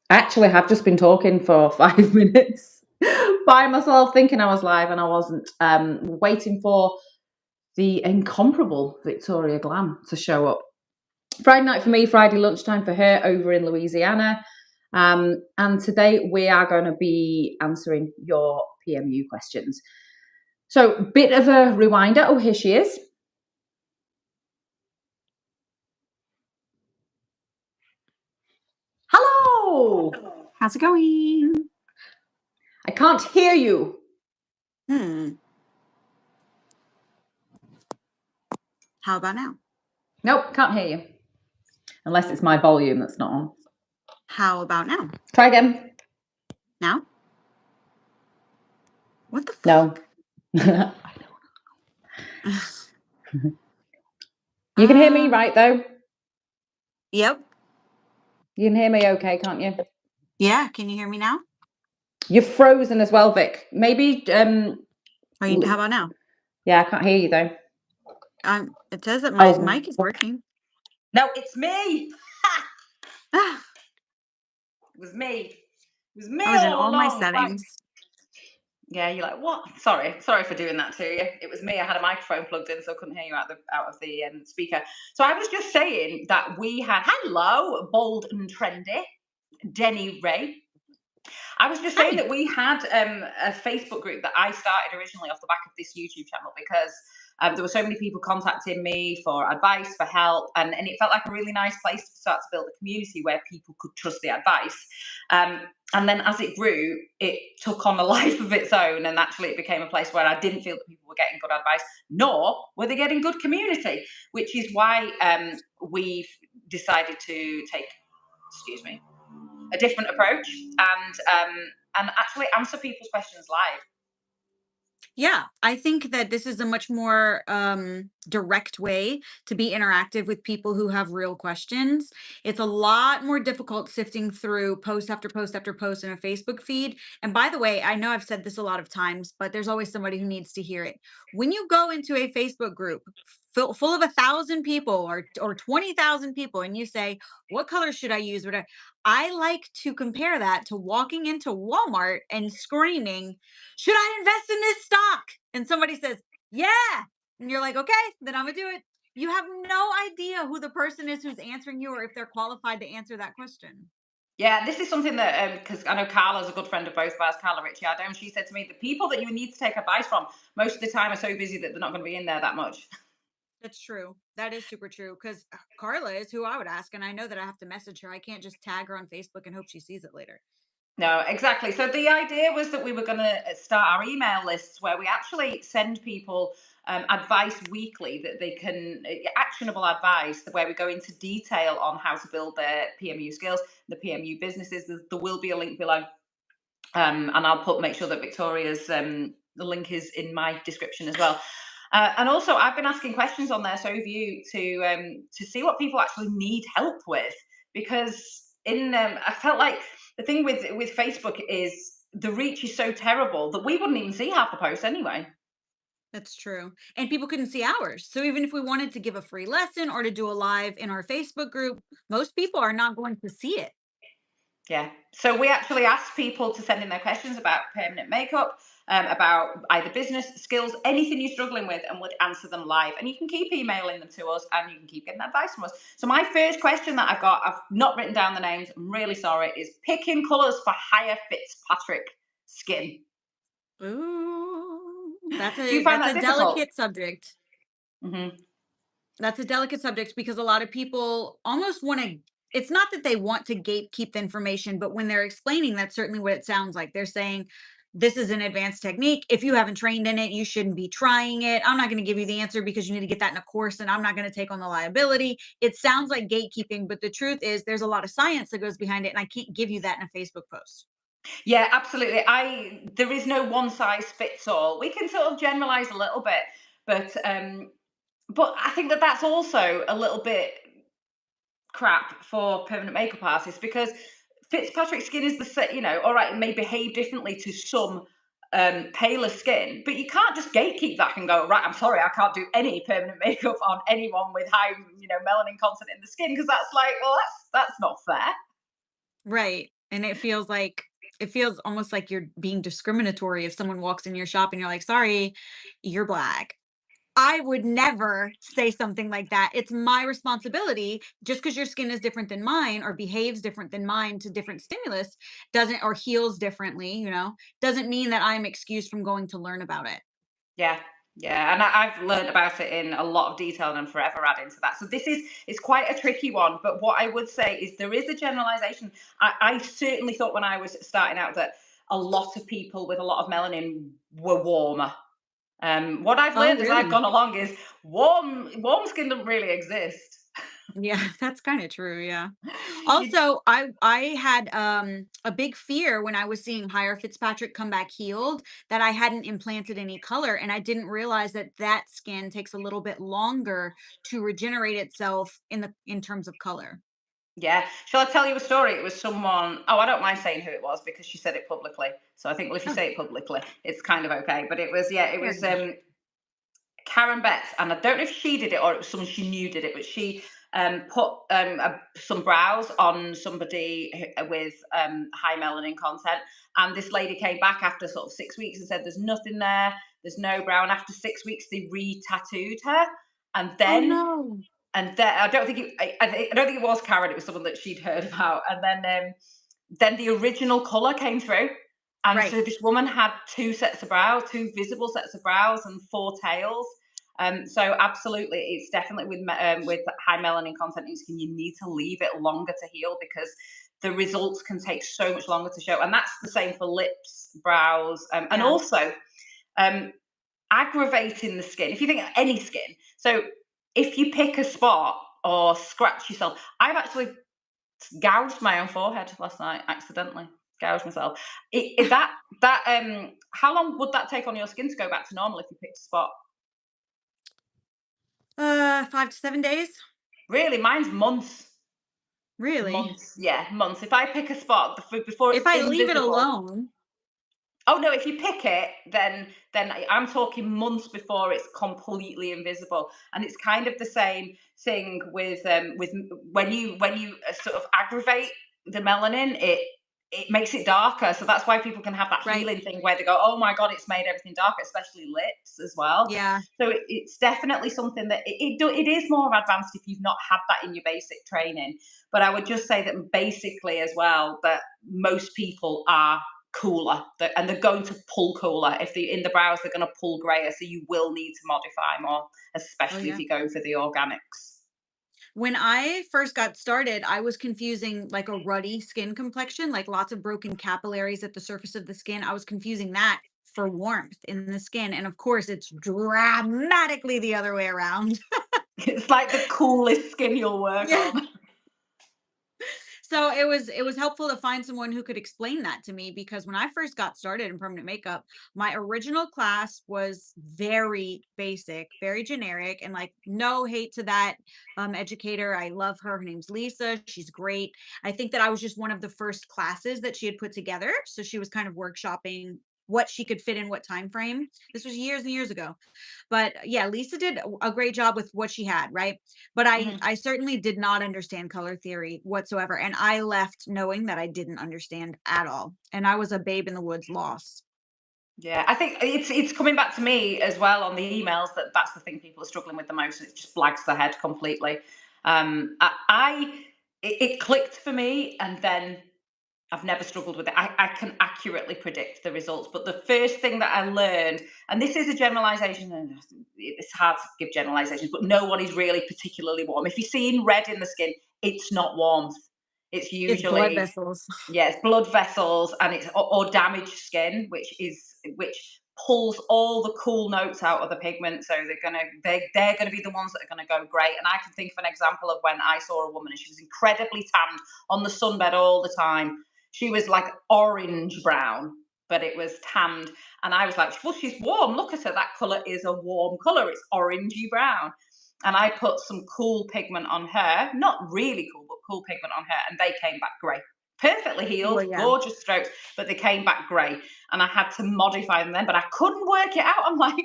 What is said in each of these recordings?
I actually have just been talking for 5 minutes by myself, thinking I was live and I wasn't. Waiting for the incomparable Victoria Glam to show up. Friday night for me, Friday lunchtime for her over in Louisiana. And today we are going to be answering your PMU questions. So, bit of a reminder. Oh, here she is. Hello. How's it going? I can't hear you. How about now? Nope, can't hear you. Unless it's my volume that's not on. How about now? Try again. Now? What the fuck? No. You can hear me right though? Yep. You can hear me okay, can't you? Yeah, can you hear me now? You're frozen as well, Vic. Maybe How about now? Yeah, I can't hear you though. It says that my mic is working. No, it's me. Ah, It was me. It was me I was in all all my along. settings. Yeah, you're like, what? Sorry for doing that to you. It was me. I had a microphone plugged in, so I couldn't hear you out of the speaker. So I was just saying that we had hello, bold and trendy, Denny Ray. I was just saying that we had a Facebook group that I started originally off the back of this YouTube channel because there were so many people contacting me for advice, for help, and it felt like a really nice place to start to build a community where people could trust the advice. And then as it grew, it took on a life of its own, and actually it became a place where I didn't feel that people were getting good advice, nor were they getting good community, which is why we've decided to take, a different approach and actually answer people's questions live. Yeah, I think that this is a much more direct way to be interactive with people who have real questions. It's a lot more difficult sifting through post after post after post in a Facebook feed. And by the way, I know I've said this a lot of times, but there's always somebody who needs to hear it. When you go into a Facebook group full of 1,000 people or 20,000 people, and you say, "What color should I use?" Whatever, I like to compare that to walking into Walmart and screaming, "Should I invest in this stock?" And somebody says, "Yeah." And you're like, "Okay, then I'm gonna do it." You have no idea who the person is who's answering you or if they're qualified to answer that question. Yeah, this is something that because I know Carla's a good friend of both of ours, Carla Ricciardo, and she said to me, the people that you need to take advice from most of the time are so busy that they're not going to be in there that much. That's true. That is super true. Because Carla is who I would ask, and I know that I have to message her. I can't just tag her on Facebook and hope she sees it later. No, exactly. So the idea was that we were going to start our email lists where we actually send people advice weekly that they can actionable advice where we go into detail on how to build their PMU skills, the PMU businesses. There will be a link below, and I'll make sure that Victoria's the link is in my description as well. And also, I've been asking questions on there, so have you, to see what people actually need help with, because I felt like the thing with Facebook is the reach is so terrible that we wouldn't even see half the posts anyway. That's true. And people couldn't see ours. So even if we wanted to give a free lesson or to do a live in our Facebook group, most people are not going to see it. Yeah. So we actually asked people to send in their questions about permanent makeup, about either business skills, anything you're struggling with, and would answer them live. And you can keep emailing them to us, and you can keep getting advice from us. So my first question that I've not written down the names, I'm really sorry, is picking colours for higher Fitzpatrick skin. Ooh, that's Do you a find that's that a difficult? delicate subject. Mm-hmm. That's a delicate subject because a lot of people almost want to, it's not that they want to gatekeep the information, but when they're explaining, that's certainly what it sounds like. They're saying, this is an advanced technique. If you haven't trained in it, you shouldn't be trying it. I'm not going to give you the answer because you need to get that in a course and I'm not going to take on the liability. It sounds like gatekeeping, but the truth is there's a lot of science that goes behind it. And I can't give you that in a Facebook post. Yeah, absolutely. There is no one size fits all. We can sort of generalize a little bit, but I think that that's also a little bit crap for permanent makeup artists, because Fitzpatrick skin is all right, it may behave differently to some paler skin, but you can't just gatekeep that and go, right, I'm sorry, I can't do any permanent makeup on anyone with high, melanin content in the skin, because that's like, well, that's not fair. Right. And it feels almost like you're being discriminatory if someone walks in your shop and you're like, "Sorry, you're black." I would never say something like that. It's my responsibility. Just because your skin is different than mine or behaves different than mine to different stimulus doesn't or heals differently, doesn't mean that I'm excused from going to learn about it. Yeah, yeah, and I've learned about it in a lot of detail, and I'm forever adding to that. So this is it's quite a tricky one, but what I would say is there is a generalization. I certainly thought when I was starting out that a lot of people with a lot of melanin were warmer. What I've Oh, learned as I've really? gone along is warm skin doesn't really exist. Yeah, that's kind of true. Yeah. You, Also, I had a big fear when I was seeing higher Fitzpatrick come back healed that I hadn't implanted any color, and I didn't realize that that skin takes a little bit longer to regenerate itself in terms of color. yeah. Shall I tell you a story? It was someone. Oh, I don't mind saying who it was because she said it publicly. So I think, well, if you Oh, say it publicly, it's kind of okay. But it was, yeah, it fair was enough. Karen Betts, and I don't know if she did it or it was someone she knew did it, but she put some brows on somebody with high melanin content, and this lady came back after sort of 6 weeks and said, "There's nothing there, there's no brow." And after 6 weeks, they re-tattooed her, and Oh then no. I don't think I don't think it was Karen. It was someone that she'd heard about, and then the original color came through. And Right. so this woman had two sets of brows, two visible sets of brows, and four tails. So absolutely, it's definitely with high melanin content in your skin, you need to leave it longer to heal because the results can take so much longer to show. And that's the same for lips, brows, and Yeah. also um, aggravating the skin. If you think of any skin, so if you pick a spot or scratch yourself, I've actually gouged my own forehead last night accidentally. Gouged myself. How long would that take on your skin to go back to normal if you picked a spot? 5 to 7 days. Really, mine's months. Really? Months, yeah, months. If I pick a spot before If it's I leave it invisible. alone. Oh no, if you pick it, then I'm talking months before it's completely invisible, and it's kind of the same thing with when you sort of aggravate the melanin, it makes it darker. So that's why people can have that Right. healing thing where they go, "Oh my god, it's made everything darker," especially lips as well. Yeah. So it's definitely something that it is more advanced if you've not had that in your basic training. But I would just say that basically as well that most people are cooler and they're going to pull cooler if they in the brows they're going to pull grayer, so you will need to modify more, Oh, especially if yeah. you go for the organics. When I first got started, I was confusing like a ruddy skin complexion, like lots of broken capillaries at the surface of the skin. I was confusing that for warmth in the skin. And of course, it's dramatically the other way around. It's like the coolest skin you'll work Yeah. on. So it was helpful to find someone who could explain that to me because when I first got started in permanent makeup, my original class was very basic, very generic, and like no hate to that educator. I love her. Her name's Lisa. She's great. I think that I was just one of the first classes that she had put together, so she was kind of workshopping what she could fit in what time frame. This was years and years ago. But yeah, Lisa did a great job with what she had, right? But I Mhm. I certainly did not understand color theory whatsoever, and I left knowing that I didn't understand at all, and I was a babe in the woods lost. Yeah, I think it's coming back to me as well on the emails that that's the thing people are struggling with the most. It just blags the head completely. It clicked for me, and then I've never struggled with it. I can accurately predict the results. But the first thing that I learned, and this is a generalization, and it's hard to give generalizations, but no one is really particularly warm. If you're seeing red in the skin, it's not warmth. It's It's blood usually, vessels. yeah, it's blood vessels and it's or damaged skin, which pulls all the cool notes out of the pigment. So they're gonna be the ones that are gonna go great. And I can think of an example of when I saw a woman and she was incredibly tanned on the sunbed all the time. She was like orange brown, but it was tanned. And I was like, well, she's warm. Look at her. That color is a warm color. It's orangey brown. And I put some cool pigment on her, not really cool, but cool pigment on her, and they came back grey. Perfectly healed, Well, yeah. gorgeous strokes, but they came back grey. And I had to modify them then, but I couldn't work it out. I'm like,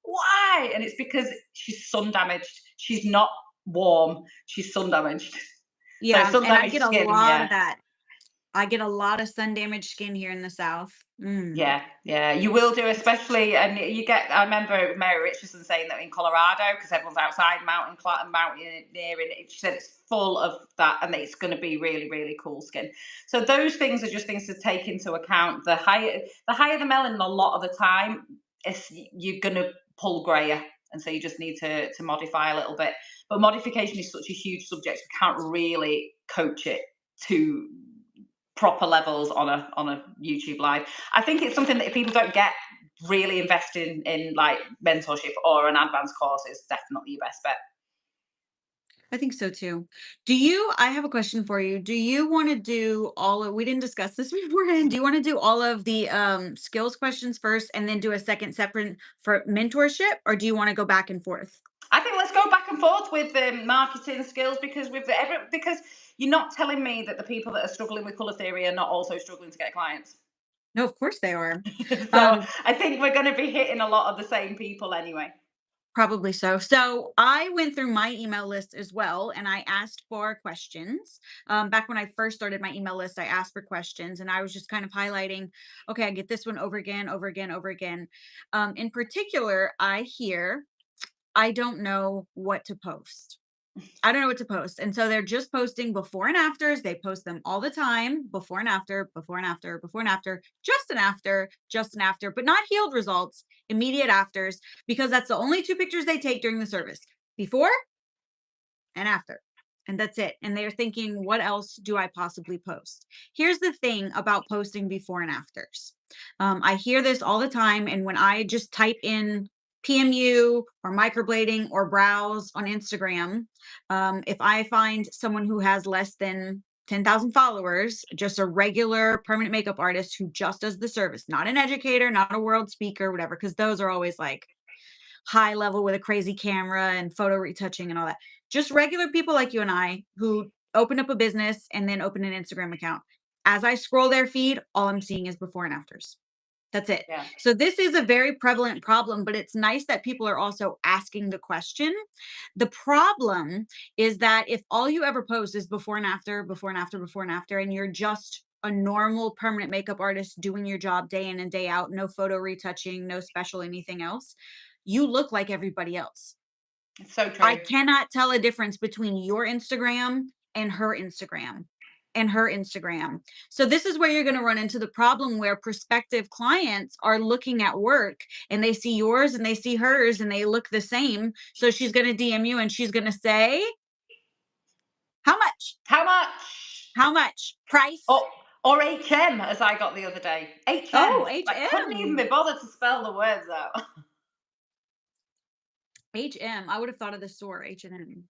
why? And it's because she's sun damaged. She's not warm. She's sun damaged. So Yeah, sun and I damaged get a skin, lot yeah. of that. I get a lot of sun damaged skin here in the South. Mm. Yeah, yeah, you will do, especially, and you get. I remember Mary Richardson saying that in Colorado, because everyone's outside mountaineering. She said it's full of that, and it's going to be really, really cool skin. So those things are just things to take into account. The higher the melanin, a lot of the time, you're going to pull grayer, and so you just need to modify a little bit. But modification is such a huge subject; we can't really coach it to proper levels on a YouTube live. I think it's something that if people don't get, really invested in like mentorship or an advanced course is definitely your best bet. I think so too. I have a question for you. Do you want to do all of, we didn't discuss this beforehand. Do you want to do all of the skills questions first and then do a second separate for mentorship, or do you want to go back and forth? I think let's go back and forth with the marketing skills, because you're not telling me that the people that are struggling with color theory are not also struggling to get clients. No, of course they are. So Um, I think we're going to be hitting a lot of the same people anyway. Probably so. So I went through my email list as well, and I asked for questions. Back when I first started my email list, I asked for questions, and I was just kind of highlighting, okay, I get this one over again, over again, over again. In particular, I don't know what to post. I don't know what to post. And so they're just posting before and afters. They post them all the time, before and after, before and after, before and after, just an after, but not healed results, immediate afters, because that's the only two pictures they take during the service, before and after. And that's it. And they're thinking, what else do I possibly post? Here's the thing about posting before and afters. I hear this all the time. And when I just type in PMU or microblading or browse on Instagram, if I find someone who has less than 10,000 followers, just a regular permanent makeup artist who just does the service, not an educator, not a world speaker, whatever, because those are always like high level with a crazy camera and photo retouching and all that. Just regular people like you and I who open up a business and then open an Instagram account. As I scroll their feed, all I'm seeing is before and afters. That's it. Yeah. So this is a very prevalent problem, but it's nice that people are also asking the question. The problem is that if all you ever post is before and after, before and after, before and after, and you're just a normal permanent makeup artist doing your job day in and day out, no photo retouching, no special anything else, you look like everybody else. It's so I true. cannot tell a difference between your Instagram and her Instagram and her Instagram. So this is where you're going to run into the problem where prospective clients are looking at work and they see yours and they see hers and they look the same. So she's going to DM you and she's going to say, "How much? How much? How much? Price?" Or HM, as I got the other day. Oh, HM. Like, couldn't even be HM. bothered to spell the words out. HM. I would have thought of the store H&M.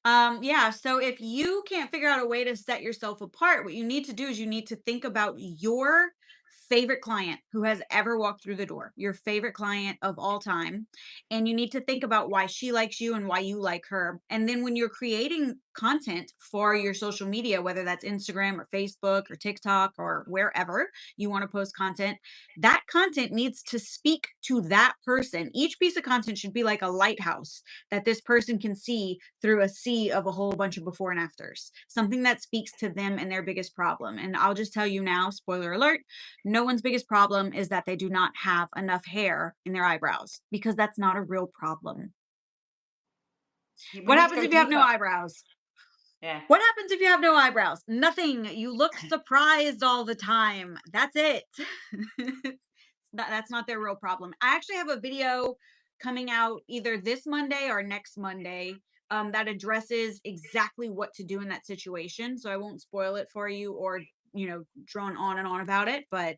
Yeah, so if you can't figure out a way to set yourself apart, what you need to do is you need to think about your favorite client who has ever walked through the door, your favorite client of all time. And you need to think about why she likes you and why you like her. And then when you're creating content for your social media, whether that's Instagram or Facebook or TikTok or wherever you want to post content, that content needs to speak to that person. Each piece of content should be like a lighthouse that this person can see through a sea of a whole bunch of before and afters, something that speaks to them and their biggest problem. And I'll just tell you now, spoiler alert, no one's biggest problem is that they do not have enough hair in their eyebrows, because that's not a real problem. We What need to happens go if you have no deeper. eyebrows? Yeah. What happens if you have no eyebrows? Nothing. You look surprised all the time. That's it. That's not their real problem. I actually have a video coming out either this Monday or next Monday that addresses exactly what to do in that situation. So I won't spoil it for you or drone on and on about it, but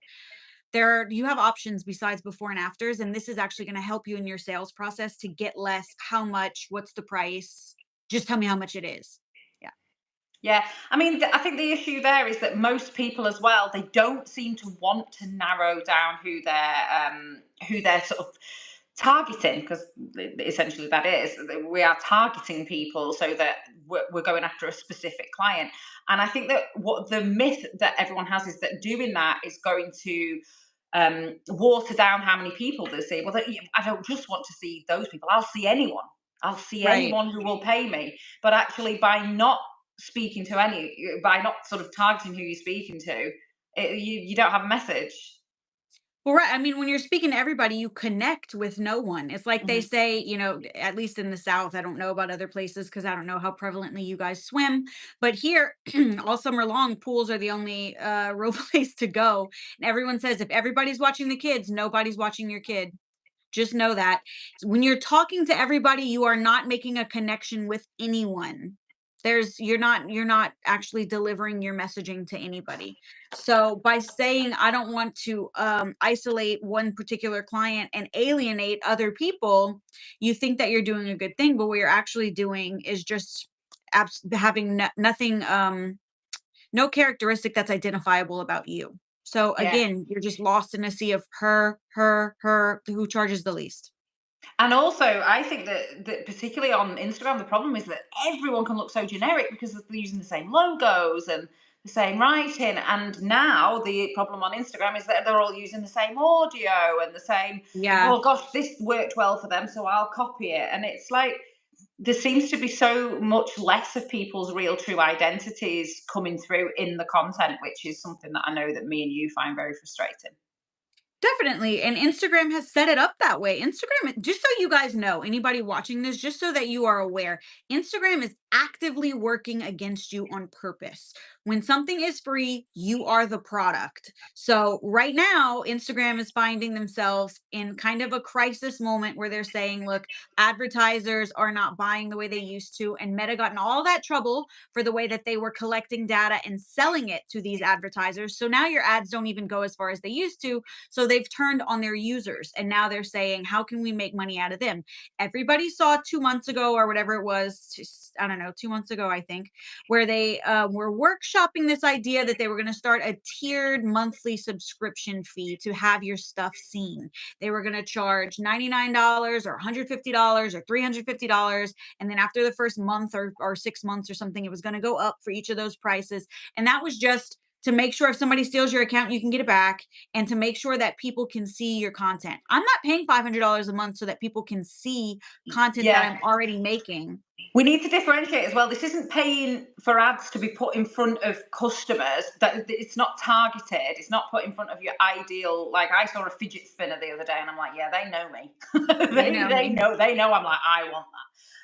you have options besides before and afters, and this is actually going to help you in your sales process to get less. How much? What's the price? Just tell me how much it is. Yeah. Yeah, I mean, I think the issue there is that most people as well, they don't seem to want to narrow down who they're sort of targeting, because essentially that is, we are targeting people so that we're going after a specific client. And I think that what the myth that everyone has is that doing that is going to water down how many people they see. Well, I don't just want to see those people. I'll see anyone. I'll see Right. anyone who will pay me. But actually, by not speaking to by not sort of targeting who you're speaking to, you don't have a message. Well, right. I mean, when you're speaking to everybody, you connect with no one. It's like they Hmm. say, at least in the South, I don't know about other places because I don't know how prevalently you guys swim. But here, all summer long, pools are the only real place to go. And everyone says if everybody's watching the kids, nobody's watching your kid. Just know that when you're talking to everybody, you are not making a connection with anyone. You're not actually delivering your messaging to anybody. So by saying I don't want to isolate one particular client and alienate other people, you think that you're doing a good thing, but what you're actually doing is just having nothing, no characteristic that's identifiable about you. So Yeah. again, you're just lost in a sea of her, who charges the least. And also, I think that particularly on Instagram, the problem is that everyone can look so generic because they're using the same logos and the same writing. And now the problem on Instagram is that they're all using the same audio and the same, Yeah, oh gosh, this worked well for them, so I'll copy it. And it's like there seems to be so much less of people's real true identities coming through in the content, which is something that I know that me and you find very frustrating. definitely. And Instagram has set it up that way. Instagram, just so you guys know, anybody watching this, just so that you are aware, Instagram is actively working against you on purpose. When something is free, you are the product. So, right now, Instagram is finding themselves in kind of a crisis moment where they're saying, look, advertisers are not buying the way they used to. And Meta got in all that trouble for the way that they were collecting data and selling it to these advertisers. So now your ads don't even go as far as they used to, so they've turned on their users and now they're saying, how can we make money out of them? Everybody saw 2 months ago or whatever it was, I don't know, 2 months ago, I think, where they were workshopping this idea that they were going to start a tiered monthly subscription fee to have your stuff seen. They were going to charge $99 or $150 or $350. And then after the first month or 6 months or something, it was going to go up for each of those prices. And that was just to make sure if somebody steals your account, you can get it back, and to make sure that people can see your content. I'm not paying $500 a month so that people can see content that Yeah. I'm already making. We need to differentiate as well. This isn't paying for ads to be put in front of customers. That it's not targeted. It's not put in front of your ideal. Like I saw a fidget spinner the other day, and I'm like, yeah, they know me. They they know they me. know they know. I'm like, I want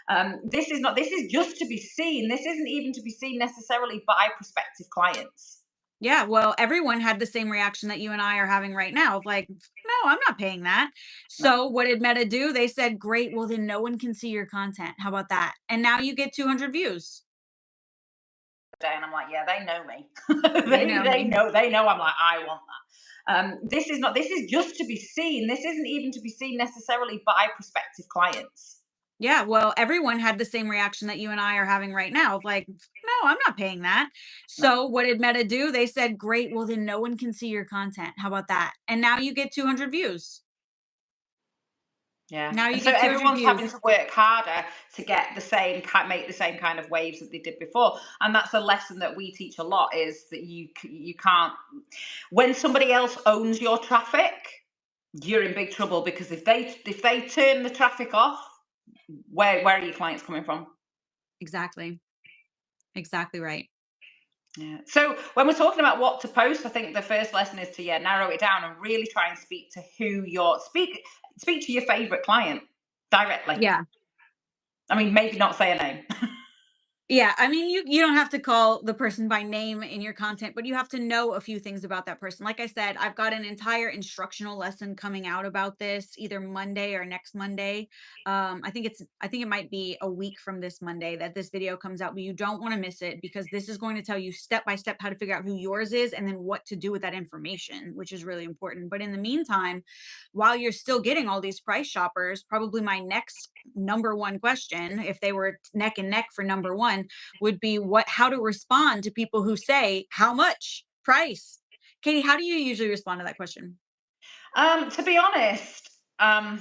that. This is not. This is just to be seen. This isn't even to be seen necessarily by prospective clients. Yeah, well, everyone had the same reaction that you and I are having right now of like, no, I'm not paying that. No. So what did Meta do? They said, great, well, then no one can see your content. How about that? And now you get 200 views. And I'm like, yeah, they know me. They know me. They know. I'm like, I want that. This is not. This is just to be seen. This isn't even to be seen necessarily by prospective clients. Yeah, well, everyone had the same reaction that you and I are having right now of like, no, I'm not paying that. No. So what did Meta do? They said, great, well, then no one can see your content. How about that? And now you get 200 views. Yeah, Now and you so get 200 everyone's having views. to work harder to get the same make the same kind of waves that they did before, and that's a lesson that we teach a lot. Is that you can't, when somebody else owns your traffic, you're in big trouble because if they turn the traffic off, where are your clients coming from? Exactly. Exactly right. Yeah. So when we're talking about what to post, I think the first lesson is to narrow it down and really try and speak to who your speak to your favorite client directly. Yeah. I mean, maybe not say a name. Yeah, I mean, you don't have to call the person by name in your content, but you have to know a few things about that person. Like I said, I've got an entire instructional lesson coming out about this either Monday or next Monday. I think it might be a week from this Monday that this video comes out, but you don't want to miss it because this is going to tell you step by step how to figure out who yours is and then what to do with that information, which is really important. But in the meantime, while you're still getting all these price shoppers, probably my next number one question, if they were neck and neck for number one, would be how to respond to people who say how much price. Katie, how do you usually respond to that question? To be honest, I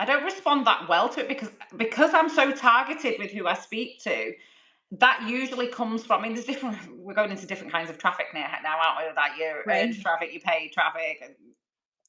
don't respond that well to it because I'm so targeted with who I speak to. That usually comes from. I mean, there's different. We're going into different kinds of traffic now, aren't we? Like your Right. earned traffic, your paid traffic, and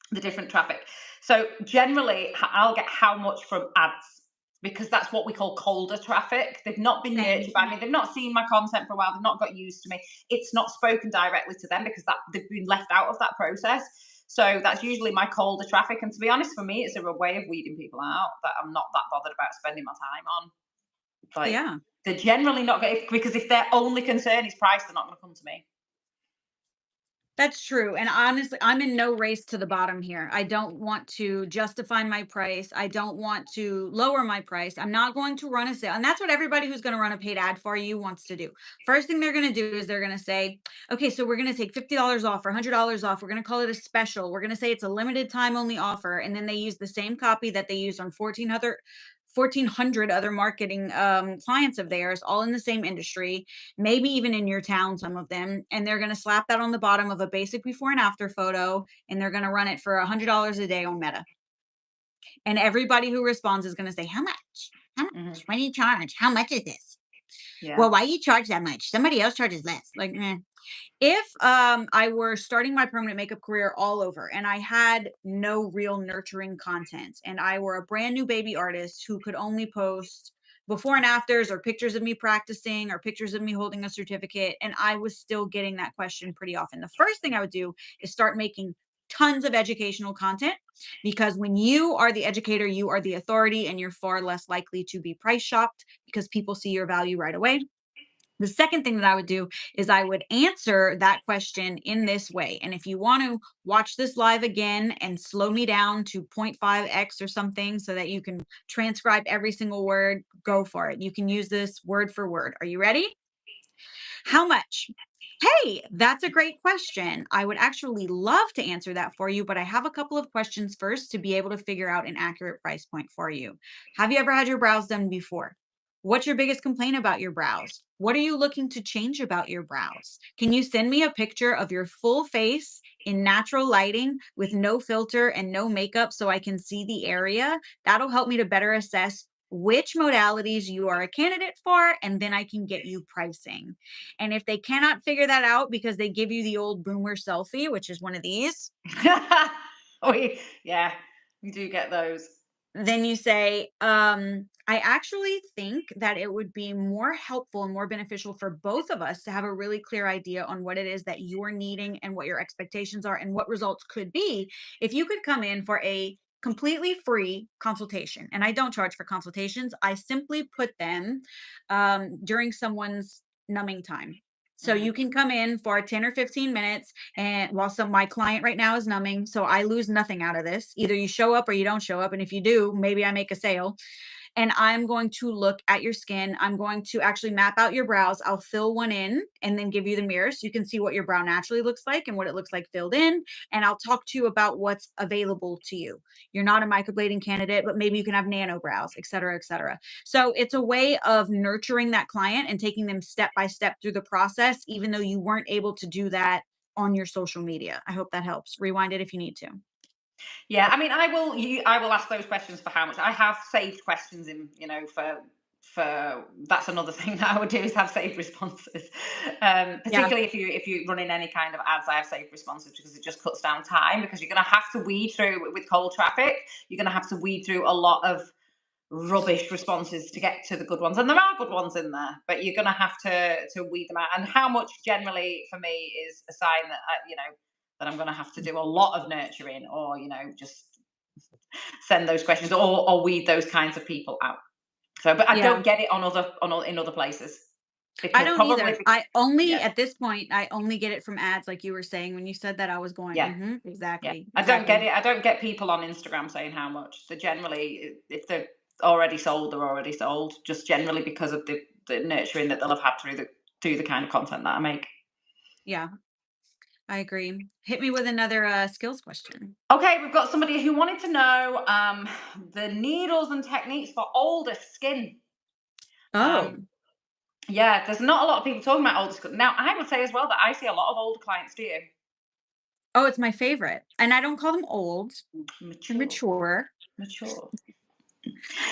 the different traffic. So generally, I'll get how much from ads. because that's what we call colder traffic. They've not been nurtured Same. by me. They've not seen my content for a while. They've not got used to me. It's not spoken directly to them because that they've been left out of that process. So that's usually my colder traffic. And to be honest, for me, it's a way of weeding people out that I'm not that bothered about spending my time on. Like, Yeah. they're generally not going, because if their only concern is price, they're not going to come to me. That's true, and honestly, I'm in no race to the bottom here. I don't want to justify my price. I don't want to lower my price. I'm not going to run a sale, and that's what everybody who's gonna run a paid ad for you wants to do. First thing they're gonna do is they're gonna say, "Okay, so we're gonna take $50 off or $100 off. We're gonna call it a special. We're gonna say it's a limited time only offer," and then they use the same copy that they use on 1,400 other marketing, clients of theirs, all in the same industry, maybe even in your town, some of them, and they're going to slap that on the bottom of a basic before and after photo, and they're going to run it for $100 a day on Meta. And everybody who responds is going to say, "How much? How much? Hmm. What do you charge? How much is this? Yeah. Well, why you charge that much? Somebody else charges less." Like, meh. If I were starting my permanent makeup career all over and I had no real nurturing content and I were a brand new baby artist who could only post before and afters or pictures of me practicing or pictures of me holding a certificate, and I was still getting that question pretty often, the first thing I would do is start making tons of educational content, because when you are the educator, you are the authority, and you're far less likely to be price shopped because people see your value right away. The second thing that I would do is I would answer that question in this way. And if you want to watch this live again and slow me down to 0.5x or something so that you can transcribe every single word, go for it. You can use this word for word. Are you ready? How much? Hey, that's a great question. I would actually love to answer that for you, but I have a couple of questions first to be able to figure out an accurate price point for you. Have you ever had your brows done before? What's your biggest complaint about your brows? What are you looking to change about your brows? Can you send me a picture of your full face in natural lighting with no filter and no makeup so I can see the area? That'll help me to better assess which modalities you are a candidate for, and then I can get you pricing. And if they cannot figure that out because they give you the old boomer selfie, which is one of these, Yeah, we do get those. then you say, I actually think that it would be more helpful and more beneficial for both of us to have a really clear idea on what it is that you're needing and what your expectations are and what results could be if you could come in for a completely free consultation. And I don't charge for consultations, I simply put them during someone's numbing time. So Hmm. you can come in for 10 or 15 minutes, and while some my client right now is numbing, so I lose nothing out of this. Either you show up or you don't show up, and if you do, maybe I make a sale. And I'm going to look at your skin. I'm going to actually map out your brows. I'll fill one in and then give you the mirror so you can see what your brow naturally looks like and what it looks like filled in. And I'll talk to you about what's available to you. You're not a microblading candidate, but maybe you can have nano brows, et cetera, et cetera. So it's a way of nurturing that client and taking them step by step through the process, even though you weren't able to do that on your social media. I hope that helps. Rewind it if you need to. Yeah, I mean, I will ask those questions for how much. I have saved questions in, for that's another thing that I would do is have saved responses. Yeah. Particularly if you run in any kind of ads, I have saved responses because it just cuts down time, because you're going to have to weed through with cold traffic. You're going to have to weed through a lot of rubbish responses to get to the good ones, and there are good ones in there, but you're going to have to weed them out. And how much generally for me is a sign that that I'm going to have to do a lot of nurturing, or just send those questions, or weed those kinds of people out. So, but I Yeah. don't get it in other places, I because don't probably either. I only yeah, at this point, I only get it from ads, like you were saying. When you said that, I was going, yeah. Yeah, exactly, I don't get exactly. it. I don't get people on Instagram saying how much. They're generally, if they're already sold, they're already sold. Just generally because of the nurturing that they'll have had through the kind of content that I make. Yeah, I agree. Hit me with another skills question. Okay, we've got somebody who wanted to know the needles and techniques for older skin. Oh, Um, yeah, there's not a lot of people talking about older skin. Now, I would say as well that I see a lot of older clients. Do you? oh, it's my favorite, and I don't call them old. They're Mature, mature. mature,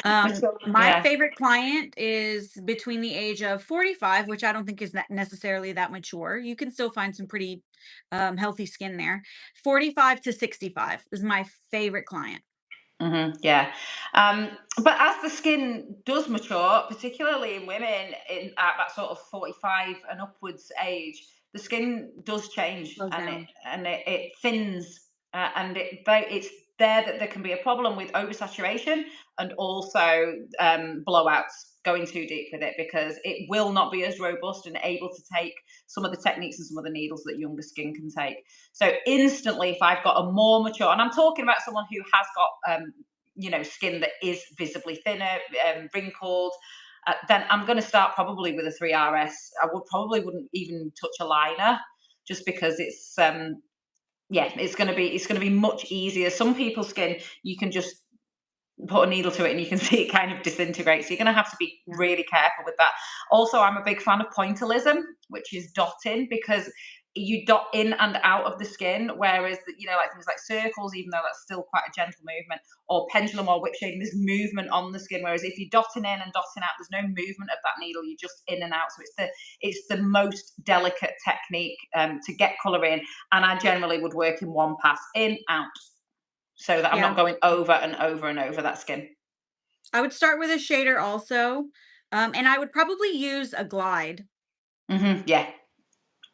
Um, mature. my Yeah. favorite client is between the age of 45, which I don't think is that necessarily that mature. You can still find some pretty healthy skin there. 45 to 65 is my favorite client. Yeah. But as the skin does mature, particularly in women at that sort of 45 and upwards age, the skin does change, Slows and it down. it thins, and it's there that there can be a problem with oversaturation and also blowouts going too deep with it, because it will not be as robust and able to take some of the techniques and some of the needles that younger skin can take. So instantly, if I've got a more mature, and I'm talking about someone who has got, skin that is visibly thinner, wrinkled, then I'm going to start probably with a 3RS. I wouldn't even touch a liner, just because it's going to be much easier. Some people's skin, you can just put a needle to it and you can see it kind of disintegrate. So you're going to have to be Yeah. really careful with that. Also, I'm a big fan of pointillism, which is dotting, because you dot in and out of the skin, whereas like things like circles, even though that's still quite a gentle movement, or pendulum or whip shading, there's movement on the skin. Whereas if you're dotting in and dotting out, there's no movement of that needle. You're just in and out. So it's the most delicate technique to get color in, and I generally would work in one pass, in out, so that I'm not Yeah. going over and over and over that skin. I would start with a shader also. And I would probably use a glide. Yeah.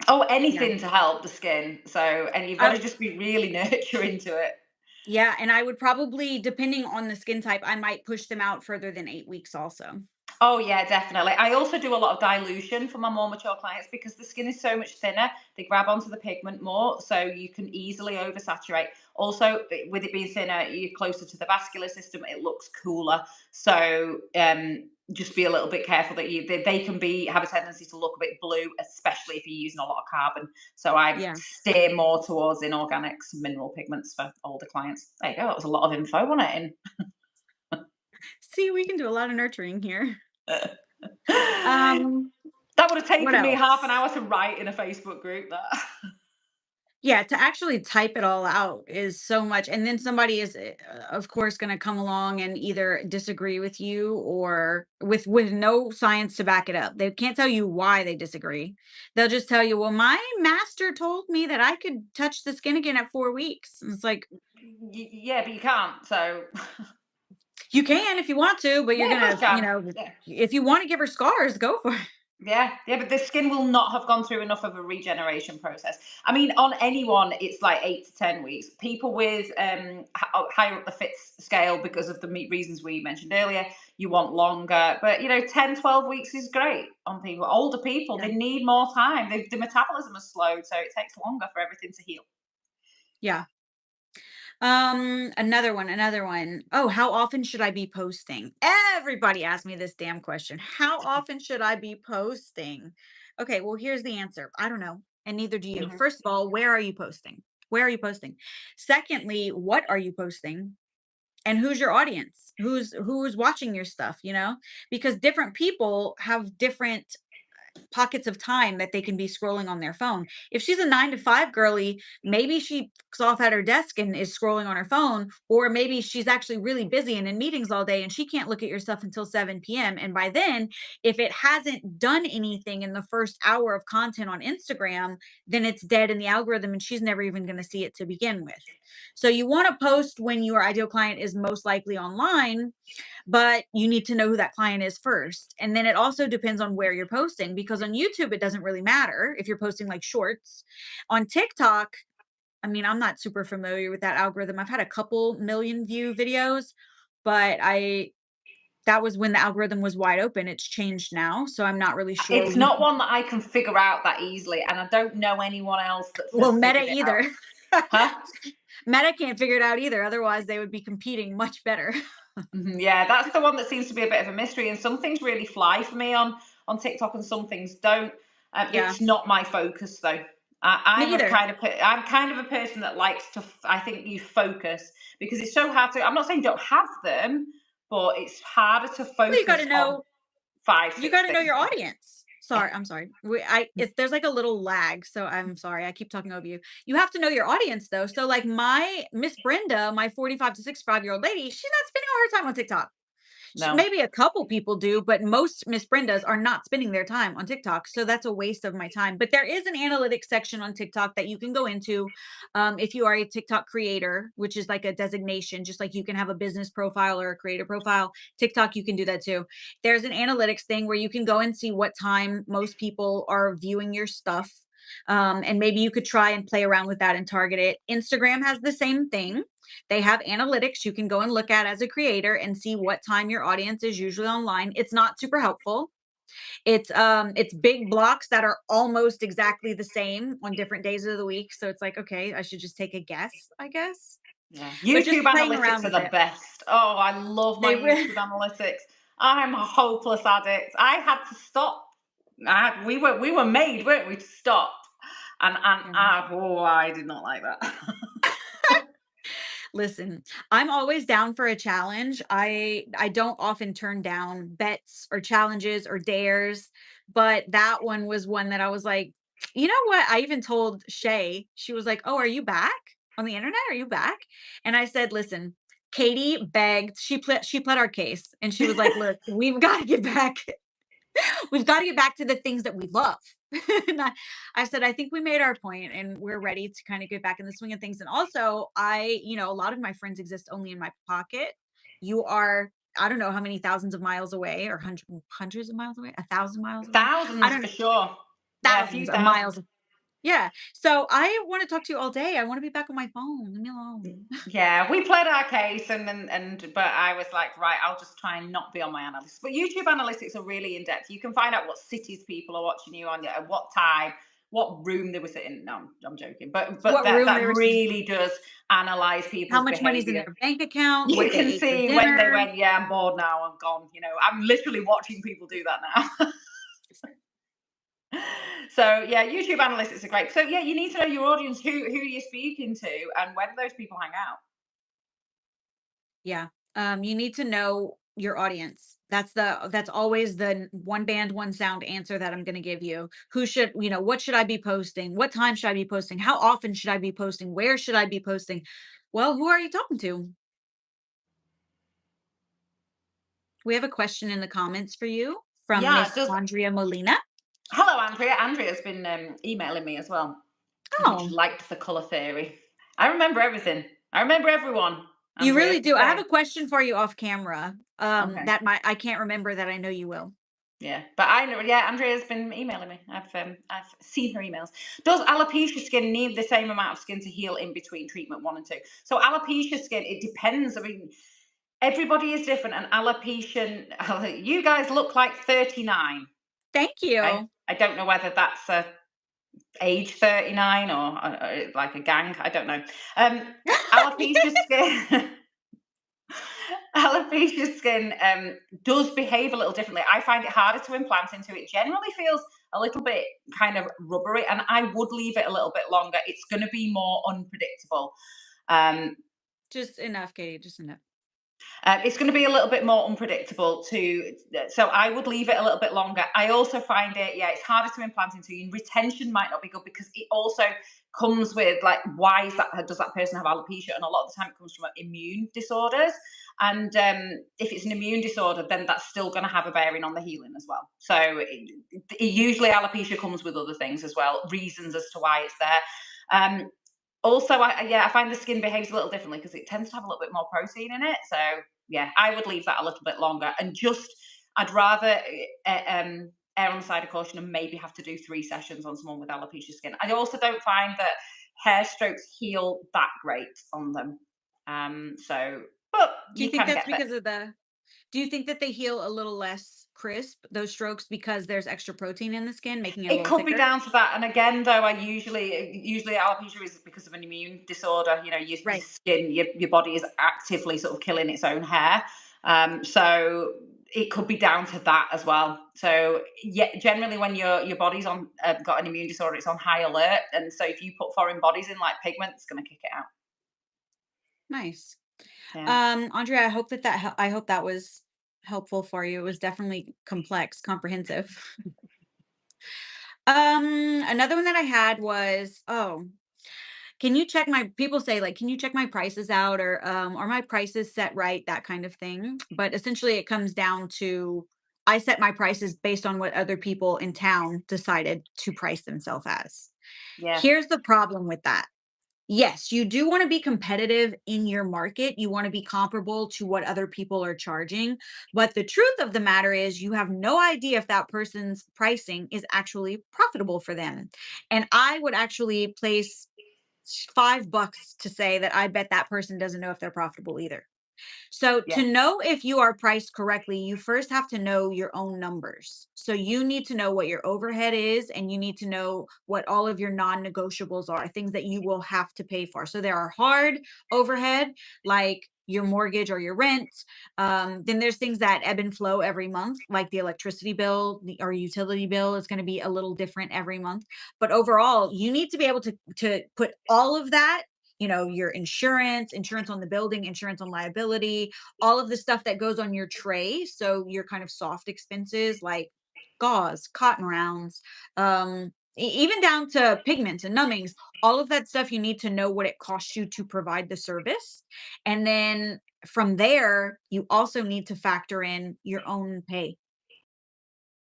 Oh, Yeah. anything to help the skin. So, and you've got I to just be really nurturing to it. Yeah, and I would probably, depending on the skin type, I might push them out further than 8 weeks also. Oh yeah, definitely. I also do a lot of dilution for my more mature clients, because the skin is so much thinner. They grab onto the pigment more, so you can easily oversaturate. Also, with it being thinner, you're closer to the vascular system. It looks cooler. So just be a little bit careful that they can have a tendency to look a bit blue, especially if you're using a lot of carbon. So I Yeah. steer more towards inorganics, mineral pigments for older clients. There you go. That was a lot of info on it. See, we can do a lot of nurturing here. That Um, would have what taken me half an else? hour to write in a Facebook group. That. Yeah, to actually type it all out is so much, and then somebody is, of course, gonna come along and either disagree with you or with no science to back it up. They can't tell you why they disagree. They'll just tell you, "Well, my master told me that I could touch the skin again at 4 weeks." And it's like, Yeah, but you can't. So "You can if you want to, but you're yeah, of course you gonna, can. Yeah. if you wanna give her scars, go for it." Yeah, yeah, but the skin will not have gone through enough of a regeneration process. I mean, on anyone, it's like 8 to 10 weeks. People with higher up the fits scale, because of the reasons we mentioned earlier, you want longer. But 10, 12 weeks is great on people. Older people, Yeah. they need more time. The metabolism is slowed, so it takes longer for everything to heal. Yeah. Another one. Oh, how often should I be posting? Everybody asks me this damn question. How often should I be posting? Okay, well, here's the answer. I don't know, and neither do you. Mhm. First of all, where are you posting? Where are you posting? Secondly, what are you posting? And who's your audience? Who's watching your stuff, you know? Because different people have different pockets of time that they can be scrolling on their phone. If she's a 9 to 5 girly, maybe she's off at her desk and is scrolling on her phone, or maybe she's actually really busy and in meetings all day and she can't look at your stuff until 7 p.m. And by then, if it hasn't done anything in the first hour of content on Instagram, then it's dead in the algorithm and she's never even going to see it to begin with. So you want to post when your ideal client is most likely online, but you need to know who that client is first. And then it also depends on where you're posting, because on YouTube, it doesn't really matter if you're posting like shorts. On TikTok, I mean, I'm not super familiar with that algorithm. I've had a couple million view videos, but that was when the algorithm was wide open. It's changed now. So I'm not really sure It's when you, not one that I can figure out that easily, and I don't know anyone else that well, has Meta figured it out. either. Huh? Meta can't figure it out either. Otherwise, they would be competing much better. Yeah, that's the one that seems to be a bit of a mystery, and some things really fly for me on TikTok, and some things don't. Yeah, It's not my focus though. me either. I'm kind of a person that likes to. I think you focus, because it's so hard to. I'm not saying don't have them, but it's harder to Well, you got focus to on know five, You six gotta know things. your audience. Yeah. Sorry, I'm sorry. There's like a little lag, so I'm sorry. I keep talking over you. You have to know your audience though. So like my Miss Brenda, my 45 to 65-year-old lady, she's not spending all her time on TikTok. No. Maybe a couple people do, but most Miss Brendas are not spending their time on TikTok. So that's a waste of my time. But there is an analytics section on TikTok that you can go into if you are a TikTok creator, which is like a designation, just like you can have a business profile or a creator profile. TikTok, you can do that too. There's an analytics thing where you can go and see what time most people are viewing your stuff. And maybe you could try and play around with that and target it. Instagram has the same thing. They have analytics you can go and look at as a creator and see what time your audience is usually online. It's not super helpful. It's big blocks that are almost exactly the same on different days of the week. So it's like, okay, I should just take a guess, I guess. Yeah. But YouTube just playing analytics around are with the it. best. Oh, I love my They really YouTube analytics. I'm a hopeless addict. I had to stop. We were made, weren't we, to stop? yeah. Oh, I did not like that. Listen, I'm always down for a challenge. I don't often turn down bets or challenges or dares, but that one was one that I was like, you know what? I even told Shay, she was like, "Oh, are you back on the internet? Are you back?" And I said, "Listen, Katie begged, she pled our case and she was like, "Look, we've got to get back we've got to get back to the things that we love." And I said, I think we made our point and we're ready to kind of get back in the swing of things. And also, a lot of my friends exist only in my pocket. You are, I don't know how many thousands of miles away or hundreds of miles away, 1,000 miles away. I Thousands don't for know, sure. Yeah, a few thousands of thousand. miles. Yeah. So I want to talk to you all day. I want to be back on my phone. Leave me alone. Yeah, we played our case, and but I was like, right, I'll just try and not be on my analytics. But YouTube analytics are really in depth. You can find out what cities people are watching you on, at what time, what room they were sitting. No, I'm joking, but What that room they were in, really does analyze how people's much money's in behavior. their bank account, You what they can ate for see when they dinner. went, yeah, I'm bored now, I'm gone. I'm literally watching people do that now. So yeah, YouTube analytics are great. So yeah, you need to know your audience, who you're speaking to, and when those people hang out. Yeah. You need to know your audience. That's always the one band, one sound answer that I'm going to give you. What should I be posting? What time should I be posting? How often should I be posting? Where should I be posting? Well, who are you talking to? We have a question in the comments for you from Yeah, Miss does Andrea Molina. Hello, Andrea. Andrea's been emailing me as well. I think she Oh, liked the colour theory. I remember everything. I remember everyone. you Andrea, really do. I have same. a question for you off camera. Okay. I can't remember that I know you will. Yeah, but I know. Yeah, Andrea's been emailing me. I've seen her emails. Does alopecia skin need the same amount of skin to heal in between treatment one and two? So alopecia skin, it depends. I mean, everybody is different, and alopecia. You guys look like 39. Thank Okay, you. I don't know whether that's a age 39 or like a gang. I don't know. Alopecia skin. Alopecia skin does behave a little differently. I find it harder to implant into. It generally feels a little bit kind of rubbery, and I would leave it a little bit longer. It's going to be more unpredictable. Um, Just enough, Katie. Just enough. it's going to be a little bit more unpredictable too. So I would leave it a little bit longer. I also find it, yeah, it's harder to implant into. And retention might not be good because it also comes with like, why does that person have alopecia? And a lot of the time it comes from immune disorders. And if it's an immune disorder, then that's still going to have a bearing on the healing as well. So usually alopecia comes with other things as well, reasons as to why it's there. Also, I find the skin behaves a little differently because it tends to have a little bit more protein in it. So yeah, I would leave that a little bit longer and I'd rather err on the side of caution and maybe have to do 3 sessions on someone with alopecia skin. I also don't find that hair strokes heal that great on them. But Do you you think can that's get that. because of the do you think that they heal a little less crisp, those strokes, because there's extra protein in the skin, making it a It little could be thicker? down to that, and again, though, I usually alopecia is because of an immune disorder. Your Right. skin, your body is actively sort of killing its own hair. So it could be down to that as well. So yeah, generally, when your body's on got an immune disorder, it's on high alert, and so if you put foreign bodies in like pigment, it's going to kick it out. Nice. Yeah. Andrea, I hope that was helpful for you. It was definitely complex, comprehensive. Another one that I had was, can you check my people say like, can you check my prices out, or are my prices set right, that kind of thing. But essentially it comes down to, I set my prices based on what other people in town decided to price themselves as. Yeah. Here's the problem with that. Yes, you do want to be competitive in your market. You want to be comparable to what other people are charging. But the truth of the matter is, you have no idea if that person's pricing is actually profitable for them. And I would actually place $5 to say that I bet that person doesn't know if they're profitable either. So, Yeah. to know if you are priced correctly, you first have to know your own numbers. So, you need to know what your overhead is, and you need to know what all of your non negotiables are, things that you will have to pay for. So, there are hard overhead, like your mortgage or your rent. Then there's things that ebb and flow every month, like the electricity bill or utility bill is going to be a little different every month. But overall, you need to be able to put all of that, your insurance on the building, insurance on liability, all of the stuff that goes on your tray. So your kind of soft expenses like gauze, cotton rounds, even down to pigments and numbings, all of that stuff, you need to know what it costs you to provide the service. And then from there, you also need to factor in your own pay.